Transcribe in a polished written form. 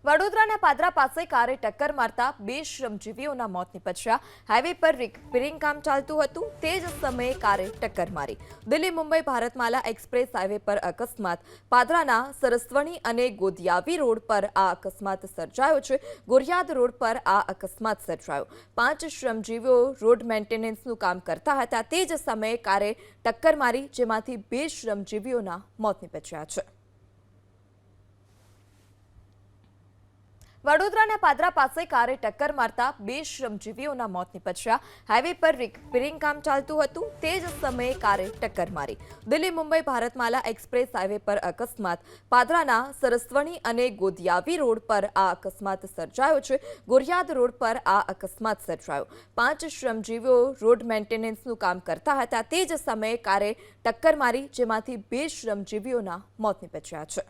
વડોદરાના પાદરા પાસે કારે ટક્કર મારતા બે શ્રમજીવીઓના મોત નીપજ્યા। હાઈવે પર રિપેરિંગ કામ ચાલતું હતું તે જ સમયે કારે ટક્કર મારી। દિલ્હી મુંબઈ ભારતમાલા એક્સપ્રેસ હાઈવે પર અકસ્માત। પાદરાના સરસ્વણી અને ગોદિયાવી રોડ પર આ અકસ્માત સર્જાયો છે। ગોરિયાદ રોડ પર આ અકસ્માત સર્જાયો। 5 શ્રમજીવીઓ રોડ મેન્ટેનન્સનું કામ કરતા હતા તે જ સમયે કારે ટક્કર મારી, જેમાંથી 2 શ્રમજીવીઓના મોત નીપજ્યા છે। વડોદરાના પાદરા પાસે કારે ટક્કર મારતા બે શ્રમજીવીઓના મોત નીપજ્યા। હાઈવે પર રિપેરિંગ કામ ચાલતું હતું તે જ સમયે કારે ટક્કર મારી। દિલ્હી મુંબઈ ભારતમાલા એક્સપ્રેસ હાઈવે પર અકસ્માત। પાદરાના સરસ્વણી અને ગોદિયાવી રોડ પર આ અકસ્માત સર્જાયો છે। ગોરિયાદ રોડ પર આ અકસ્માત સર્જાયો। 5 શ્રમજીવીઓ રોડ મેન્ટેનન્સનું કામ કરતા હતા તે જ સમયે કારે ટક્કર મારી, જેમાંથી 2 શ્રમજીવીઓના મોત નીપજ્યા છે।